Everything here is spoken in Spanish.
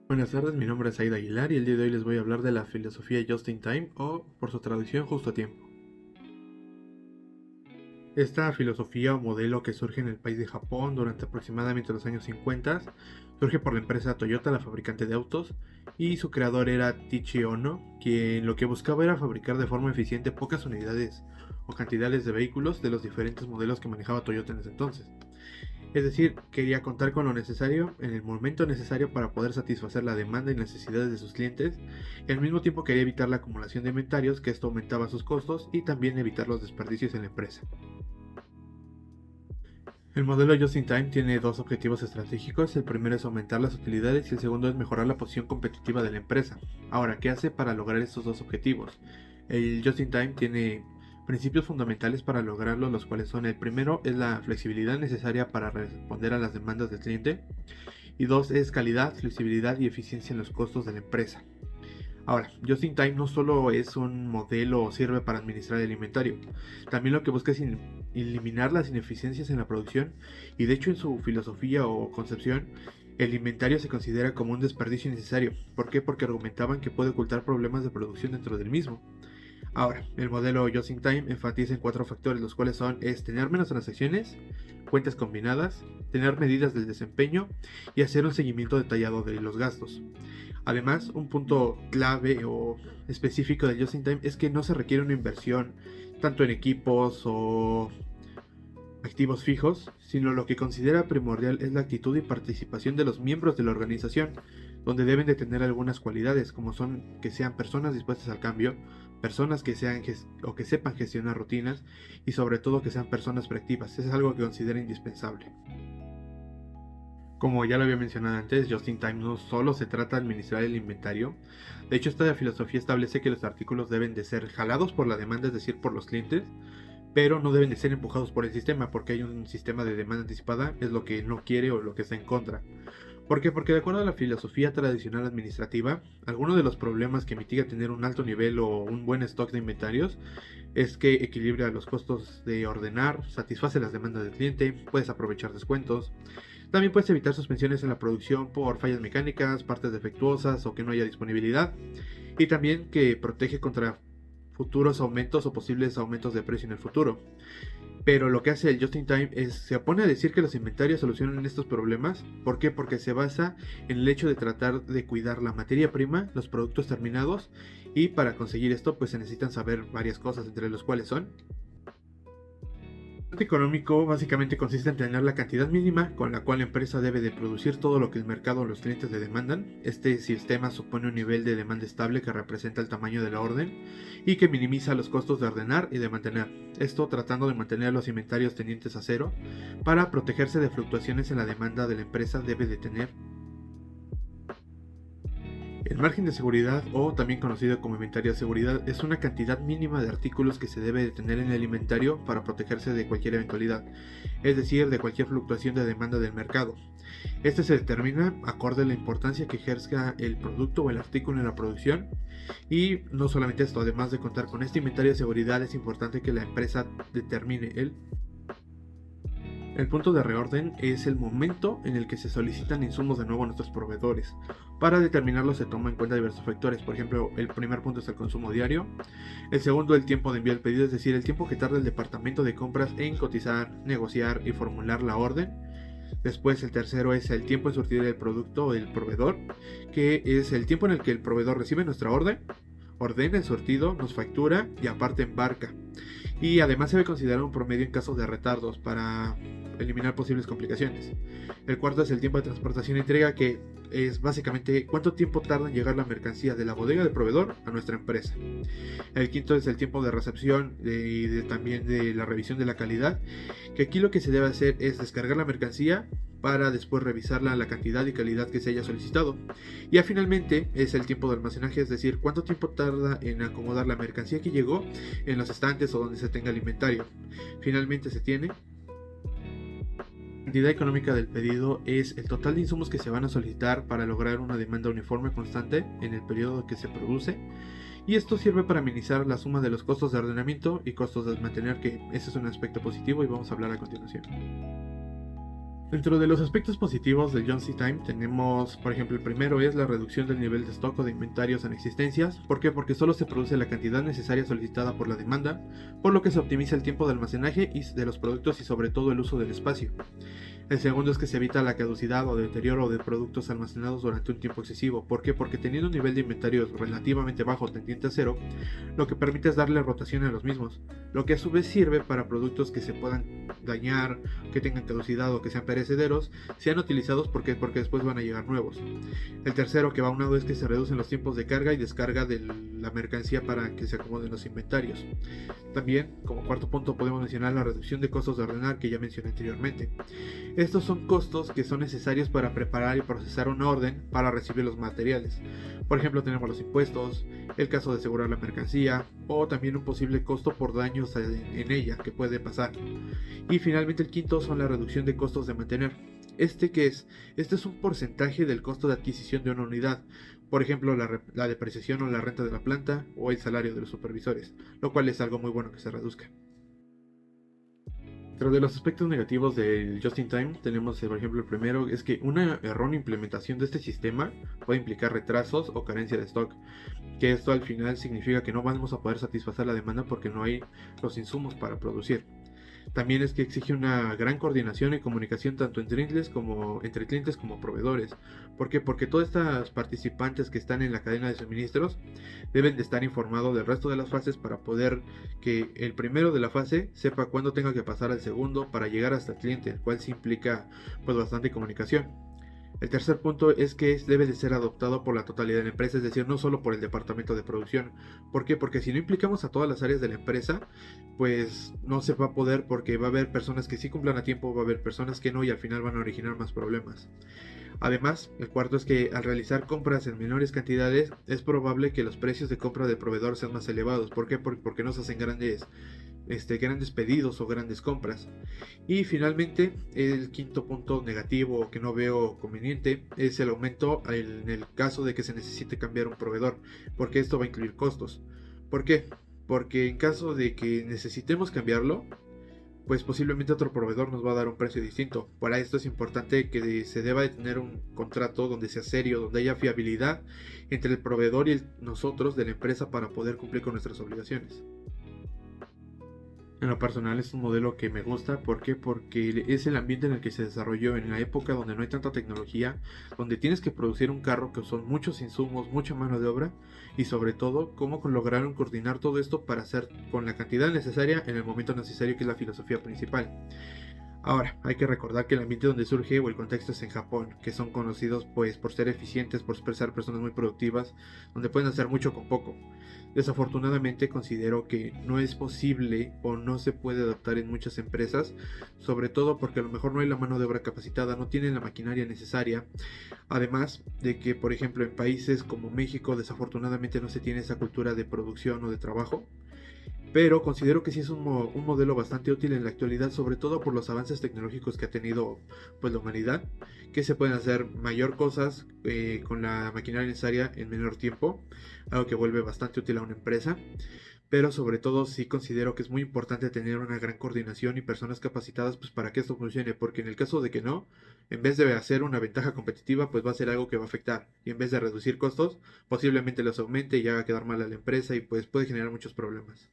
Buenas tardes, mi nombre es Aida Aguilar y el día de hoy les voy a hablar de la filosofía Just in Time o, por su traducción, justo a tiempo. Esta filosofía o modelo que surge en el país de Japón durante aproximadamente los años 50 surge por la empresa Toyota, la fabricante de autos, y su creador era Tichi Ono, quien lo que buscaba era fabricar de forma eficiente pocas unidades o cantidades de vehículos de los diferentes modelos que manejaba Toyota en ese entonces. Es decir, quería contar con lo necesario en el momento necesario para poder satisfacer la demanda y necesidades de sus clientes, y al mismo tiempo quería evitar la acumulación de inventarios, que esto aumentaba sus costos, y también evitar los desperdicios en la empresa. El modelo Just in Time tiene dos objetivos estratégicos: el primero es aumentar las utilidades y el segundo es mejorar la posición competitiva de la empresa. Ahora, ¿qué hace para lograr estos dos objetivos? El Just in Time tiene principios fundamentales para lograrlo, los cuales son: el primero es la flexibilidad necesaria para responder a las demandas del cliente, y dos es calidad, flexibilidad y eficiencia en los costos de la empresa. Ahora, Just in Time no solo es un modelo o sirve para administrar el inventario, también lo que busca es eliminar las ineficiencias en la producción, y de hecho en su filosofía o concepción, el inventario se considera como un desperdicio innecesario. ¿Por qué? Porque argumentaban que puede ocultar problemas de producción dentro del mismo. Ahora, el modelo Just in Time enfatiza en cuatro factores, los cuales es tener menos transacciones, cuentas combinadas, tener medidas del desempeño y hacer un seguimiento detallado de los gastos. Además, un punto clave o específico del Just in Time es que no se requiere una inversión tanto en equipos o activos fijos, sino lo que considera primordial es la actitud y participación de los miembros de la organización, donde deben de tener algunas cualidades, como son que sean personas dispuestas al cambio, personas que sean o que sepan gestionar rutinas, y sobre todo que sean personas proactivas. Eso es algo que considera indispensable. Como ya lo había mencionado antes, Just in Time no solo se trata de administrar el inventario. De hecho, esta filosofía establece que los artículos deben de ser jalados por la demanda, es decir, por los clientes, pero no deben de ser empujados por el sistema, porque hay un sistema de demanda anticipada, es lo que no quiere o lo que está en contra. ¿Por qué? Porque de acuerdo a la filosofía tradicional administrativa, alguno de los problemas que mitiga tener un alto nivel o un buen stock de inventarios es que equilibra los costos de ordenar, satisface las demandas del cliente, puedes aprovechar descuentos, también puedes evitar suspensiones en la producción por fallas mecánicas, partes defectuosas o que no haya disponibilidad, y también que protege contra futuros aumentos o posibles aumentos de precio en el futuro. Pero lo que hace el Just in Time es se opone a decir que los inventarios solucionan estos problemas. ¿Por qué? Porque se basa en el hecho de tratar de cuidar la materia prima, los productos terminados, y para conseguir esto pues se necesitan saber varias cosas, entre los cuales son: el económico básicamente consiste en tener la cantidad mínima con la cual la empresa debe de producir todo lo que el mercado o los clientes le demandan. Este sistema supone un nivel de demanda estable que representa el tamaño de la orden y que minimiza los costos de ordenar y de mantener. Esto tratando de mantener los inventarios tendientes a cero. Para protegerse de fluctuaciones en la demanda de la empresa debe de tener el margen de seguridad, o también conocido como inventario de seguridad. Es una cantidad mínima de artículos que se debe de tener en el inventario para protegerse de cualquier eventualidad, es decir, de cualquier fluctuación de demanda del mercado. Este se determina acorde a la importancia que ejerza el producto o el artículo en la producción. Y no solamente esto, además de contar con este inventario de seguridad, es importante que la empresa determine el punto de reorden es el momento en el que se solicitan insumos de nuevo a nuestros proveedores. Para determinarlo se toma en cuenta diversos factores. Por ejemplo, el primer punto es el consumo diario. El segundo, el tiempo de envío del pedido, es decir, el tiempo que tarda el departamento de compras en cotizar, negociar y formular la orden. Después, el tercero es el tiempo en surtir el producto o el proveedor, que es el tiempo en el que el proveedor recibe nuestra orden, ordena el surtido, nos factura y aparte embarca. Y además se debe considerar un promedio en caso de retardos para eliminar posibles complicaciones. El cuarto es el tiempo de transportación y entrega, que es básicamente cuánto tiempo tarda en llegar la mercancía de la bodega del proveedor a nuestra empresa. El quinto es el tiempo de recepción y también de la revisión de la calidad, que aquí lo que se debe hacer es descargar la mercancía para después revisarla a la cantidad y calidad que se haya solicitado. Y finalmente es el tiempo de almacenaje, es decir, cuánto tiempo tarda en acomodar la mercancía que llegó en los estantes o donde se tenga el inventario. Finalmente se tiene la cantidad económica del pedido, es el total de insumos que se van a solicitar para lograr una demanda uniforme constante en el periodo que se produce. Y esto sirve para minimizar la suma de los costos de ordenamiento y costos de mantener, que ese es un aspecto positivo y vamos a hablar a continuación. Dentro de los aspectos positivos del Just in Time tenemos, por ejemplo, el primero es la reducción del nivel de stock o de inventarios en existencias. ¿Por qué? Porque solo se produce la cantidad necesaria solicitada por la demanda, por lo que se optimiza el tiempo de almacenaje y de los productos y sobre todo el uso del espacio. El segundo es que se evita la caducidad o deterioro de productos almacenados durante un tiempo excesivo. ¿Por qué? Porque teniendo un nivel de inventarios relativamente bajo, tendiente a cero, lo que permite es darle rotación a los mismos, lo que a su vez sirve para productos que se puedan dañar, que tengan caducidad o que sean perecederos, sean utilizados porque después van a llegar nuevos. El tercero que va unado es que se reducen los tiempos de carga y descarga de la mercancía para que se acomoden los inventarios. También, como cuarto punto, podemos mencionar la reducción de costos de ordenar que ya mencioné anteriormente. Estos son costos que son necesarios para preparar y procesar una orden para recibir los materiales. Por ejemplo, tenemos los impuestos, el caso de asegurar la mercancía o también un posible costo por daños en ella que puede pasar. Y finalmente el quinto son la reducción de costos de mantener. ¿Qué es? Este es un porcentaje del costo de adquisición de una unidad. Por ejemplo, la depreciación o la renta de la planta o el salario de los supervisores, lo cual es algo muy bueno que se reduzca. Dentro de los aspectos negativos del Just in Time tenemos, por ejemplo, el primero es que una errónea implementación de este sistema puede implicar retrasos o carencia de stock, que esto al final significa que no vamos a poder satisfacer la demanda porque no hay los insumos para producir. También es que exige una gran coordinación y comunicación tanto entre clientes como proveedores. ¿Por qué? Porque todas estas participantes que están en la cadena de suministros deben de estar informados del resto de las fases para poder que el primero de la fase sepa cuándo tenga que pasar al segundo para llegar hasta el cliente, el cual sí implica pues bastante comunicación. El tercer punto es que debe de ser adoptado por la totalidad de la empresa, es decir, no solo por el departamento de producción. ¿Por qué? Porque si no implicamos a todas las áreas de la empresa, pues no se va a poder porque va a haber personas que sí cumplan a tiempo, va a haber personas que no y al final van a originar más problemas. Además, el cuarto es que al realizar compras en menores cantidades es probable que los precios de compra del proveedor sean más elevados. ¿Por qué? Porque no se hacen grandes pedidos o grandes compras. Y finalmente, el quinto punto negativo que no veo conveniente es el aumento en el caso de que se necesite cambiar un proveedor, porque esto va a incluir costos. ¿Por qué? Porque en caso de que necesitemos cambiarlo, pues posiblemente otro proveedor nos va a dar un precio distinto. Para esto es importante que se deba de tener un contrato donde sea serio, donde haya fiabilidad entre el proveedor y nosotros de la empresa para poder cumplir con nuestras obligaciones. En lo personal es un modelo que me gusta, ¿por qué? Porque es el ambiente en el que se desarrolló en la época donde no hay tanta tecnología, donde tienes que producir un carro que son muchos insumos, mucha mano de obra y sobre todo cómo lograron coordinar todo esto para hacer con la cantidad necesaria en el momento necesario, que es la filosofía principal. Ahora, hay que recordar que el ambiente donde surge o el contexto es en Japón, que son conocidos pues por ser eficientes, por ser personas muy productivas, donde pueden hacer mucho con poco. Desafortunadamente considero que no es posible o no se puede adaptar en muchas empresas, sobre todo porque a lo mejor no hay la mano de obra capacitada, no tienen la maquinaria necesaria. Además de que, por ejemplo, en países como México desafortunadamente no se tiene esa cultura de producción o de trabajo, pero considero que sí es un modelo bastante útil en la actualidad, sobre todo por los avances tecnológicos que ha tenido pues la humanidad, que se pueden hacer mayor cosas con la maquinaria necesaria en menor tiempo, algo que vuelve bastante útil a una empresa. Pero sobre todo sí considero que es muy importante tener una gran coordinación y personas capacitadas pues para que esto funcione, porque en el caso de que no, en vez de hacer una ventaja competitiva, pues va a ser algo que va a afectar, y en vez de reducir costos, posiblemente los aumente y haga quedar mal a la empresa y pues puede generar muchos problemas.